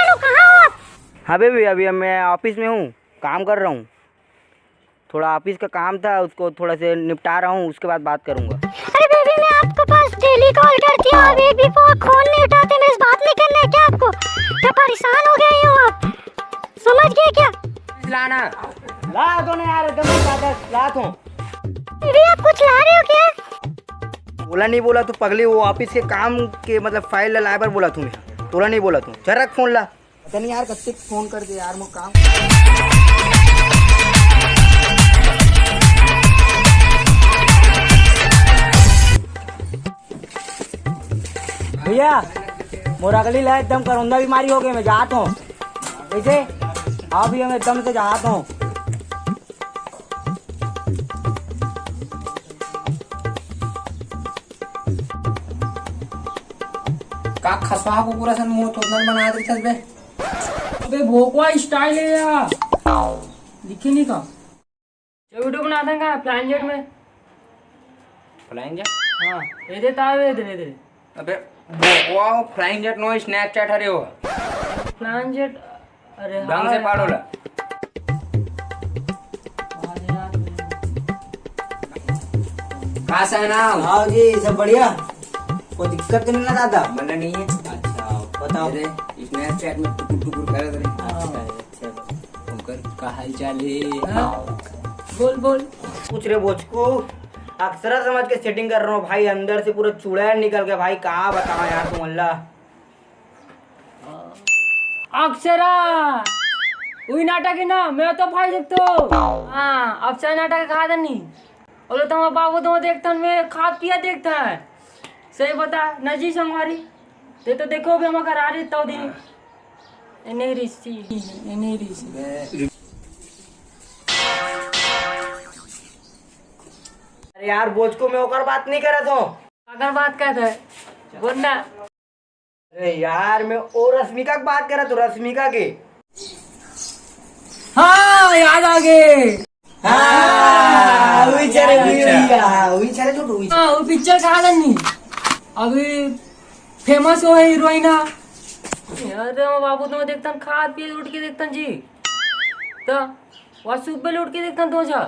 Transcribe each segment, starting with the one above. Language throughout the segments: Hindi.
हेलो कहाँ हो आप? हाँ बेबी, अभी मैं ऑफिस में हूँ, काम कर रहा हूँ। थोड़ा ऑफिस का काम था, उसको थोड़ा से निपटा रहा हूँ, उसके बाद बात करूँगा। अरे बेबी मैं आपके पास डेली कॉल करती हूँ, अभी भी फोन नहीं उठाते, मैं बात नहीं करना है क्या आपको? क्या परेशान हो गए हो आप? समझ गए क्या? लाना ला दो ना यार, एकदम ला दो। बेबी आप कुछ ला रहे हो क्या? बोला नहीं बोला तू पगली, वो ऑफिस के काम के मतलब फाइल लाए पर बोला तुम्हें, तोला नहीं बोला तू। चल रख फोन ला। पता नहीं यार कब तक फोन कर दे यार, मुझे काम। भैया मोरा गली ला, एकदम करौंदा बीमारी हो गई, मैं जाता हूँ। कैसे हाँ भैया, मैं एकदम से जाता हूँ। का खसवा को पूरा सन मुंह थोड़ा बना दे चल बे। अबे भोकवा स्टाइल है यार, दिखे नहीं का वीडियो बना देंगे फ्लाइंग जेट में। Flying jet? हाँ ये देता है धीरे धीरे। अबे भोकवा फ्लाइंग जेट नो स्नैपचैट हरे हो फ्लाइंग जेट, अरे ढंग से पाड़ो ला। कहाँ से है ना? हाँ जी सब बढ़िया, कोई दिक्कत तो नहीं ना दादा? मना नहीं है। अच्छा बताओ। स्नैपचैट में टुकुर करे थे। अच्छा तुमकर का हाल चाल है? बोल बोल। पूछ रहे बोचको, अक्सर समझ के सेटिंग कर रहा हूँ भाई, अंदर से पूरा चूड़ा निकल गया भाई, कहाँ बताओ यार तुम। अल्लाह अक्षरा वही नाटक है ना, मैं तो भाई देखते हो। हाँ अक्षरा नाटक खा नहीं बोले तो बाबू तो देखता मैं खा पिया देखता है। सही बता नजी से हमारी ते तो देखो भी हम घर आ रही तो दिन नहीं रिश्ती नहीं रिश्ती। अरे यार बोचको, मैं होकर बात नहीं कर रहा था। अगर बात कहता है बोलना। अरे यार मैं ओ रश्मिका की बात कर रहा था, रश्मिका के। हाँ याद आ गए। हाँ वो पिक्चर कहा नहीं अभी फेमस हो है हीरोइन। अरे बाबू तो देखता खा पिए उठ के देखता जी, तो वहाँ सुबह उठ के देखता तो जा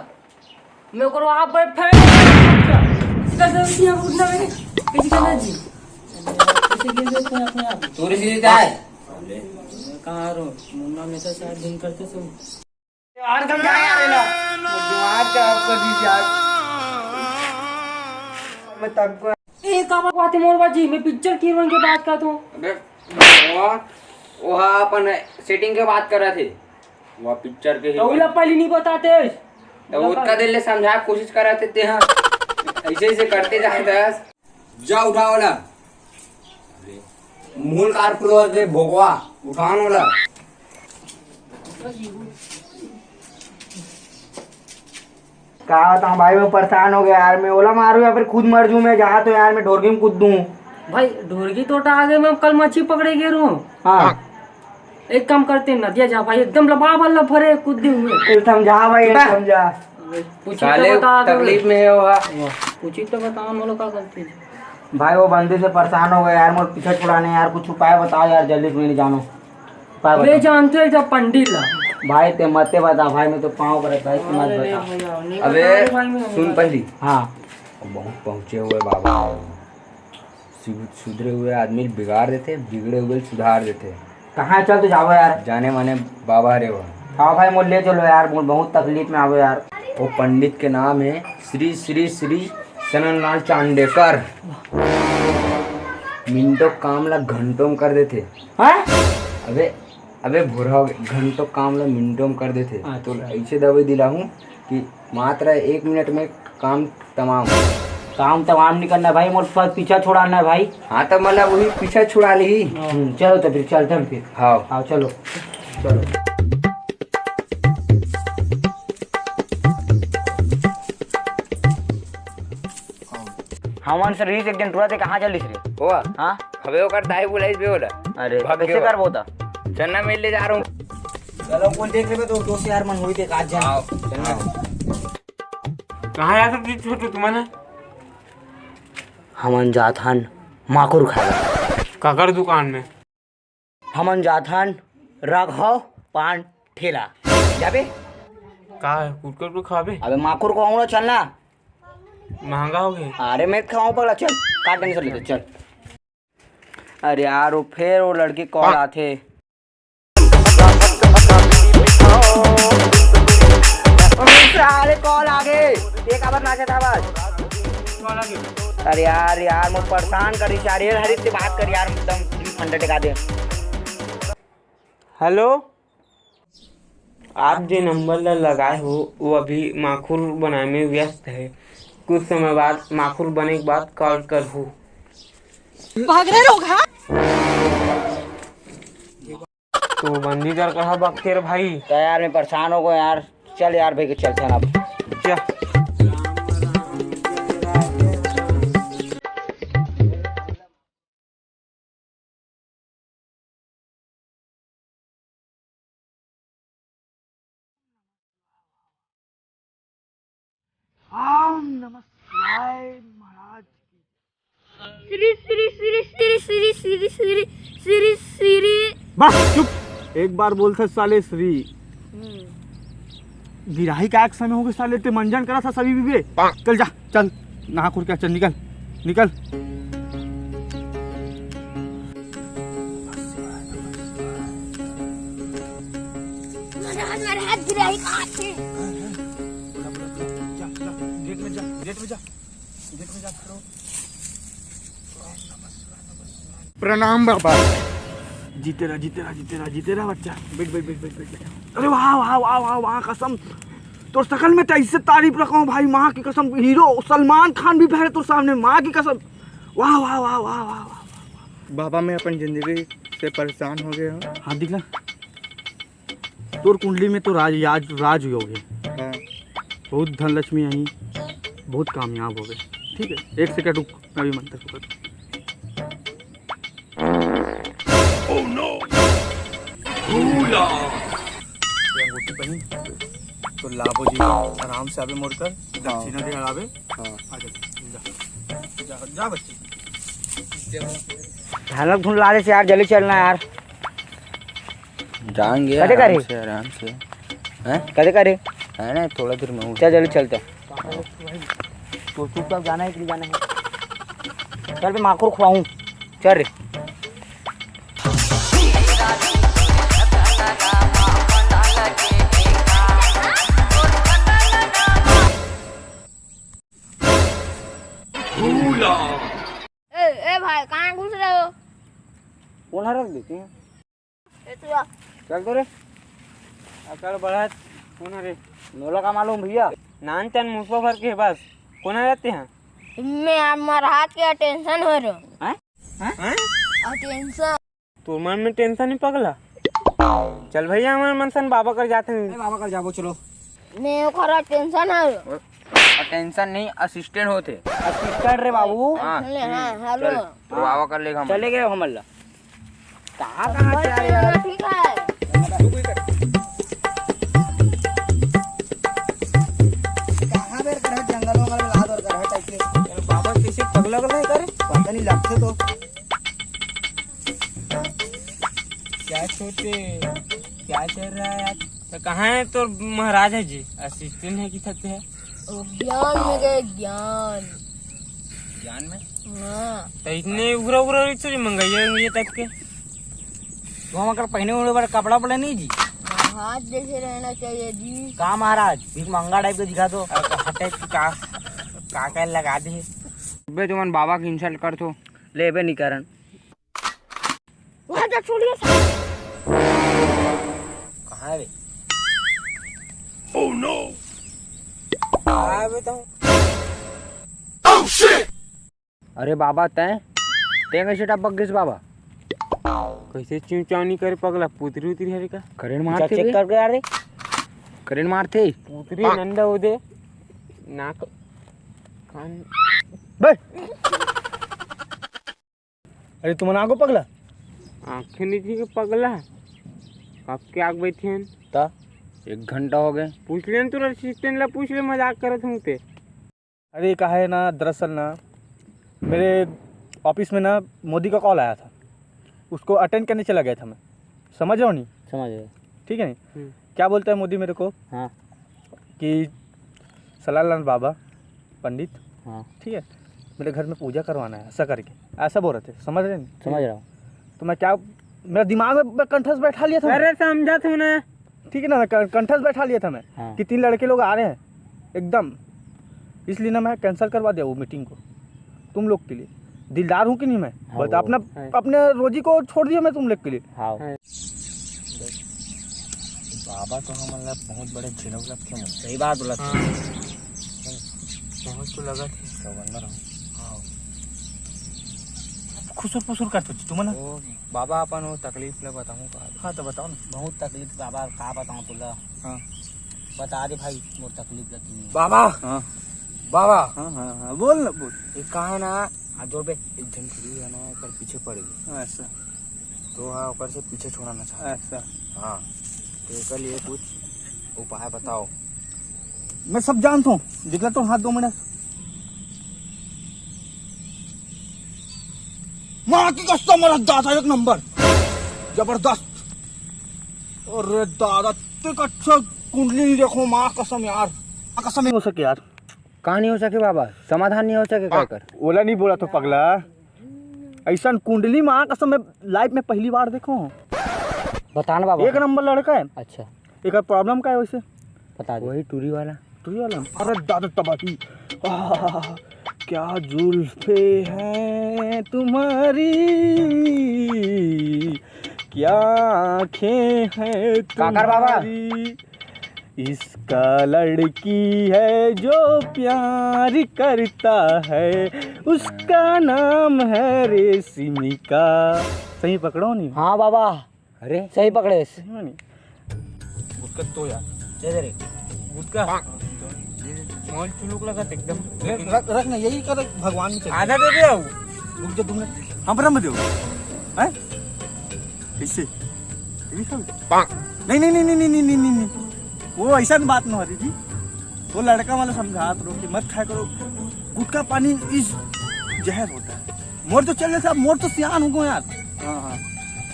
मेरे को वहाँ पर जी तूरी सीधी है कहाँ रो मुन्ना में तो शायद दिन करते सब यार कब क्या यार ना दिमाग का आपका भी यार। मैं तब ए का बात है मोर बाजी, मैं पिक्चर की हीरोइन की बात करता हूँ। अबे वो अपन सेटिंग के बात कर रहे थे, वो पिक्चर के तो उला पहले नहीं बताते तो उसका दिल ले समझा कोशिश कर रहे थे। हाँ ऐसे ऐसे करते जाए दस जा उठाओ ला मूल कार फ्लोर दे भोगवा उठाओ ला। क्या बताऊँ भाई, मैं परेशान हो गया यार। मैं ओला मारूं या फिर खुद मर जूं, मैं जहाँ तो यार मैं ढोरगी में कूद दूं। भाई ढोरगी तोटा आगे मैं कल मच्छी पकड़े गे रू। हाँ एक काम करते नदिया जा भाई, एकदम लबा बल्ला भरे कूदे हुए। फिर समझा भाई, समझा। साले तकलीफ में है वो। पूछी तो बताओ मोलो का गलती है। भाई वो बंदे से परेशान हो गए यार, मुझे पीछे छुड़ाने यार, कुछ उपाय बताओ यार जल्दी, तुम्हें नहीं जानो उपाय वे बताओ। जानते हैं जब पंडित ला भाई ते मत बता भाई, मैं तो पाँव पर भाई तुम मत बता। अबे सुन पहली, हाँ बहुत पहुंचे हुए बाबा, सुधरे हुए आदमी बिगाड़ देते, बिगड़े हुए सुधार देते। कहाँ चल तो जाओ यार, जाने माने बाबा हरे वो। हाँ भाई मुझे ले चलो यार, मुझे बहुत तकलीफ में आओ यार। वो पंडित के नाम है श्री श्री श्री सननलाल चांडेकर। मिनटों काम ला घंटों में कर देते। हाँ अबे भूरा हो गया, घंटों काम ला मिनटों में कर देते। तो ऐसे दवाई दिला हूँ कि मात्र 1 मिनट में काम तमाम। काम तमाम नहीं करना भाई, मुझे पीछा छुड़ाना है भाई। हाँ तो मतलब वही पीछा छुड़ा ली। चलो तो फिर चलते हैं फिर। हाँ हाँ चलो चलो। हमन से रीच एक दिन टूरा थे, कहाँ चल रही हुआ? हाँ हवे ओकर दाई बुलाई बे होला। अरे भाग कैसे गयो। कर बोता? चन्ना मिल ले जा रहा हूँ। चलो कोई देख लेबे तो दोस्त यार मन हुई थे आज जा। आओ चन्ना। कहाँ जा सकती छोटू तुम्हारे? हमन जात हन माकुर खाए। काकर दुकान में। हमन जात हन राघव पान ठेला जाबे। का है कुटकुट को खावे अबे माखुर को आऊँ चलना। महंगा हो गया। अरे मैं खाऊं पगला, चल काट नहीं लेते चल। अरे यार वो फिर वो लड़की कॉल आते। अरे कॉल आ गए, एक आवाज ना चाहता आवाज। अरे यार मैं परेशान कर रही यार, हरित से बात कर यार, एकदम फंडा टिका दे। हेलो, आप जो नंबर लगाए हो वो अभी माखुर बनाने में व्यस्त है। कुछ समय बाद माखुर बने के बाद कॉल कर हो। भाग रहे लोग। हाँ तो बंदी कर कहा बकते रे भाई। तो यार मैं परेशान हो गया यार, चल यार भाई के चलते हैं अब। श्री श्री श्री श्री श्री श्री श्री श्री श्री। बस चुप, एक बार बोलते साले श्री गिराही का एक समय हो गए साले, ते मंजन करा था सभी बीबे। चल जा, चल नहा खुर के चल, निकल निकल। मेरे हाथ गिराई कहाँ थे? गेट में जा, गेट में जा, गेट में जा। प्रणाम बाबा। जीते रहा, जीते रहा, जीते रहा, जीते रहा बच्चा। बैठ बैठ बैठ बैठ बैठ। अरे वाह वाह वाह वाह वाह, कसम तो शकल में कैसे तारीफ रखा भाई, माँ की कसम। हीरो सलमान खान भी बहरे तो सामने, माँ की कसम। वाह वाह वाह वाह वाह वाह। बाबा मैं अपन जिंदगी से परेशान हो गया हूँ। हाँ दिखला, तोर कुंडली में तो राज योग है। हाँ। बहुत धन लक्ष्मी आई, बहुत कामयाब हो गए। ठीक है, एक सेकंड रुक, अभी मंत्र को कर। अंगूठी पहनी तो लाभो जी आराम से आवे मोड़ कर दक्षिणा दे आवे। हाँ जा बच्चे। ढालक ढूंढ ला से यार, जल्दी चलना यार। जाएंगे कदे करे? आराम से हैं? कदे करे है ना, थोड़ा देर में चल, जल्दी चलते। तो चुपचाप जाना है कि जाना है? चल मैं माखुर खुआऊं, चल रे। ए भाई कहाँ घुस रहे हो? कौन रख देते हैं? ए तू आ। चल तो रे, अकड़ बढ़त कौन रे? नोला का मालूम भैया? नान चन मुसवा भर के बस कौन रहते हैं? मैं हमारा हाथ के टेंशन हो रहा। हैं? टेंशन तो मन में टेंशन नहीं पगला। चल भैया हमारे मनसन बाबा कर जाते हैं। बाबा कर जाबो, चलो। मैं खरा टेंशन हो रहा। टेंशन नहीं, असिस्टेंट होते। असिस्टेंट रे बाबू। हाँ हाँ हेलो। तो बाबा कर लेगा। चले गए हम अल्लाह। कहाँ कहाँ से आए यार? ठीक है। कहाँ बेर कर जंगलों में लाद और कर टाइप के। बाबा किसी पगला नहीं करे, पता नहीं लगते तो। क्या छोटे, क्या चल रहा है आज? तो कहाँ है तो महाराज है जी, असिस्टेंट है कि थकते है? ज्ञान में गए, ज्ञान। ज्ञान में? हाँ। तो इतने उग्र उग्र रिक्शा मंगाइए ये टाइप के। तो हम अगर पहने हुए बार कपड़ा पड़े नहीं जी? हाथ जैसे रहना चाहिए जी। कहाँ महाराज, भीख मंगा टाइप के दिखा दो। टाइप का लगा दे। बे तुमन बाबा की इंसल्ट कर तो ले बे नहीं करन। वहाँ जा छोड़िए। कहाँ है? अरे बाबा तय कैसे टपक गए बाबा? कैसे चिंचावनी करे पगला, पुतरी उतरी है का? करेंट मारते चेक करके यार रे। करेंट मारते पुतरी नंदा हो दे नाक कान। बे अरे तुम आगो पगला। आँखें नीचे के पगला कब के आग बैठे हैं? ता 1 घंटा हो गए। पूछ ले तू असिस्टेंट ला, पूछ ले, मजाक करत हूँ ते। अरे कहा है ना, दरअसल ना मेरे ऑफिस में ना मोदी का कॉल आया था, उसको अटेंड करने चला गया था मैं। समझ रहा हूँ नहीं? समझ गए। ठीक है नहीं? क्या बोलता है मोदी मेरे को हाँ कि सलालाल बाबा पंडित, हाँ ठीक है, मेरे घर में पूजा करवाना है, ऐसा करके ऐसा बोल रहे थे, समझ रहे नहीं? समझ रहा हूँ। तो मैं क्या, मेरा दिमाग में कंठस्थ बैठा लिया था। अरे समझा तूने। ठीक है ना, मैं कंठस्थ बैठा लिया था मैं हाँ। कि 3 लड़के लोग आ रहे हैं एकदम, इसलिए ना मैं कैंसिल करवा दिया वो मीटिंग को तुम लोग के लिए। दिलदार हूँ कि नहीं मैं? हाँ, बता, वो अपने रोजी को छोड़ दिया मैं तुम लोग के लिए। हाँ बाबा तो हमारा बहुत बड़े झिनक लग के सही बात बोला। बहुत तो लगा थी। सौगंधर खुसुर फुसुर करते तू मना। ओ बाबा अपन वो तकलीफ ले बताऊँ का? हाँ तो बताओ ना। बहुत तकलीफ बाबा, का बताऊं तुला। हाँ बता दे भाई, मोर तकलीफ लगी है। बाबा हाँ बाबा हाँ हाँ हाँ बोल ना बोल। ये कहा है ना, हाथ जोड़ पे। एक झनखरी है ना कर पीछे पड़ गई, ऐसा तो हाँ ऊपर से पीछे छोड़ाना चाहता। ऐसा हाँ तो इसके लिए कुछ उपाय बताओ। मैं सब जानता हूँ, दिखला तो हाथ 2 मिनट। माँ की कसम, मेरा दादा 1 नंबर जबरदस्त। अरे दादा तेरे अच्छा कुंडली देखो, माँ कसम यार, माँ कसम नहीं हो सके यार। कहाँ नहीं हो सके बाबा, समाधान नहीं हो सके क्या कर? ओला नहीं बोला तो पगला, ऐसा कुंडली माँ कसम मैं लाइफ में पहली बार देखो हूँ। बताना बाबा। 1 नंबर लड़का है। अच्छा एक प्रॉब्लम का है वैसे? बता दो। वही टूरी वाला। टूरी वाला? अरे दादा तबाही, आह, क्या जुल्फे हैं तुम्हारी, क्या आँखें हैं काकर बाबा। तुम्हारी, इसका लड़की है जो प्यार करता है, उसका नाम है रेशमिका। सही पकड़ो नहीं? हाँ बाबा, अरे सही पकड़े। सही में नहीं? गुटका तो यार, दे दे रे। गुटका मॉल चुलुक लगा था एकदम। रख ना, यही कर भगवान ने आधा दे दे। रुक जा तुमने, हम ब्रह्म देव हैं इससे नहीं नहीं नहीं नहीं नहीं नहीं नहीं नहीं, वो ऐसा बात न हो रही थी। वो लड़का वाला समझा करो कि मत खाया करो गुटखा, पानी इस जहर होता है। मोर तो चल रहे साहब, मोर तो सियान हो गए यार। हाँ हाँ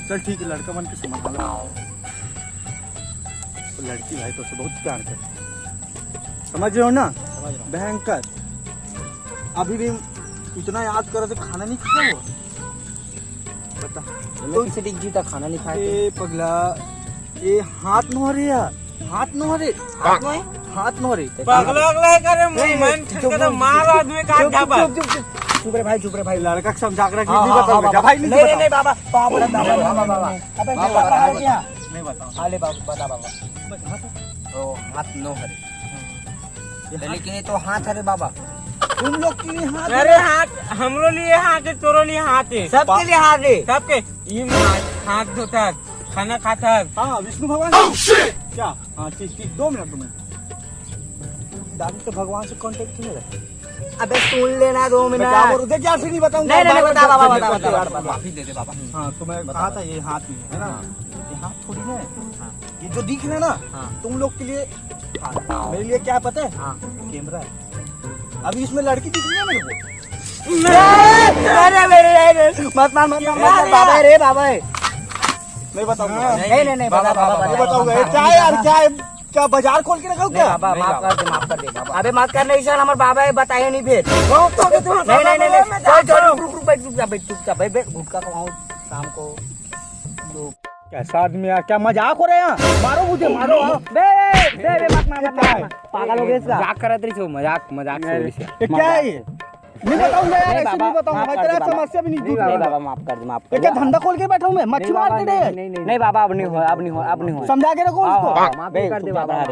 चल ठीक है, लड़का मन के समझ वाला। तो लड़की भाई तो उससे बहुत प्यार करती, समझ रहे हो ना? भयंकर। अभी भी इतना याद करो तो खाना नहीं खाया वो, बता। तो किसी दिन जीता खाना नहीं खाए। ए पगला, ये हाथ न हो रहे यार, हाथ न हो रहे, हाथ न हो रहे। पगला अगला करे मन ठंडा तो मार आदमी काट ढाबा। चुप रे भाई, चुप रे भाई, लड़का को समझा कर हाँ, नहीं हाँ, बताऊंगा हाँ, भाई, नहीं नहीं बाबा, बाबा अबे बाबा क्या? नहीं बताऊंगा। अरे बाबा बता बाबा। तो हाथ नो हरे, लेकिन ये तो हाथ है रे बाबा। तुम लोग के लिए हाथ, अरे हाथ हमरो लिए हाथ है, तोरो लिए हाथ है, सबके लिए हाथ रे। सबके ये हाथ धोता है, खाना खाता है। हाँ विष्णु भगवान क्या? हाँ ठीक ठीक, 2 मिनट। दादी तो भगवान से कांटेक्ट क्यों रखते? अबे सुन लेना 2 मिनट। क्या बोल रहे? क्या नहीं बताऊंगा। नहीं नहीं बता बाबा, बता बता, बता बता। माफी दे दे बाबा। हाँ तो मैं कहा था ये हाथ नहीं है ना, ये हाथ थोड़ी है। ये जो दिख रहा है ना तुम लोग के लिए हाथ, मेरे लिए क्या पता है? कैमरा है। अभी इसमें लड़की दिख रही है मेरे को। मत मार मत मार बाबा रे बाबा। नहीं बताऊंगा, नहीं नहीं बता बाबा, नहीं बताऊंगा। ये क्या है यार, क्या है? क्या बाजार खोल के रखा हो क्या? बाबा माफ कर दे बाबा। अबे मत कर, नहीं सर, हमारे बाबा बताए नहीं फिर। नहीं नहीं नहीं, चल रुक बैठ, चुपचाप बैठ। गुटखा खवाऊं शाम को। कैसा आदमी है, क्या मजाक हो रहा है यहाँ? मारो मुझे, मारो। बे मत मार, पागल हो गए इसका। मजाक कर रही थी, मजाक से हो रही थी। ये क्या है ये? नहीं बताऊंगा यार, ऐसे नहीं बताऊंगा भाई, तेरा समस्या भी नहीं दूर नहीं होगा। बाबा माफ कर दे, माफ ये कर क्या दे। धंधा खोल के बैठा हूँ मैं, मच्छी मार के दे। नहीं बाबा, अब नहीं हो। समझा के रखो उसको। माफ कर दे बाबा।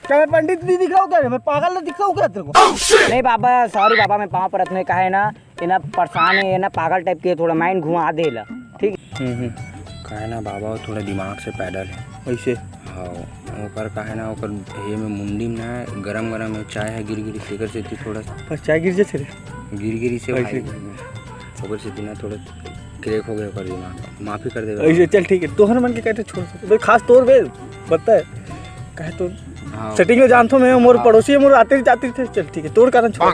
क्या मैं पंडित नहीं दिख रहा हूँ क्या? मैं पागल दिख रहा हूँ क्या तेरे को? नहीं बाबा, सॉरी बाबा, मैं पाँव पड़त में कहा है ना, ये ना परेशान है, ये ना पागल टाइप के, थोड़ा माइंड घुमा देला। ठीक कहा है ना बाबा थोड़ा दिमाग से पैदल है वैसे। हाँ ओकर कहा है ना, ओकर ये में मुंडी में ना गरम है, चाय है गिरी शेकर से थी थोड़ा सा चाय गिर जाते रे। गिरी से भाई ओकर से ना थोड़ा क्रैक हो गया ओकर दिमाग। माफी कर दे ऐसे चल ठीक है, तोहर मन के कहते छोड़ सकते भाई, खास तौर पे पता है कहे तो हाँ सेटिंग में जानता हूँ मैं, मोर पड़ोसी है, मोर आते जाते थे। चल ठीक है, तोड़ कारण छोड़।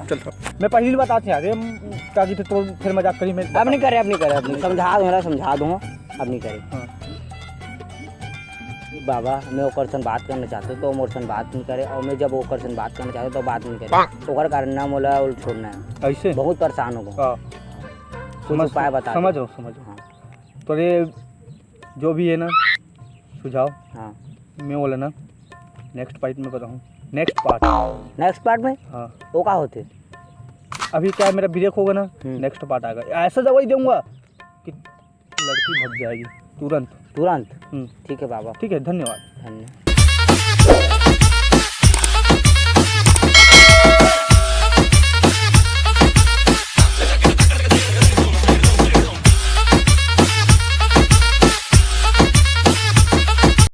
चल मैं पहली बात थे यार, ताकि तो फिर मजाक करी मैं। अब नहीं करे, समझा दो, अब नहीं करे। बाबा मैं ओकर सन बात करना चाहता हूँ तो मोर सन बात नहीं करे, और मैं जब ओकर सन बात करना चाहता हूँ तो बात नहीं करे, ओकर कारण ना मोला उल छोड़ना है। ऐसे बहुत परेशान हो गया, हाँ कुछ उपाय बता दो। समझ रहा हूँ समझ रहा हूँ। हाँ तो ये जो भी है ना सुझाव, हाँ मैं बोला ना नेक्स्ट पार्ट में बताऊँ, नेक्स्ट पार्ट में हाँ। वो क्या होते? अभी क्या है, मेरा ब्रेक होगा ना, नेक्स्ट पार्ट आएगा, ऐसा दवाई दूंगा कि लड़की भग जाएगी तुरंत। तुरंत? ठीक है बाबा। ठीक है, धन्यवाद। धन्यवाद।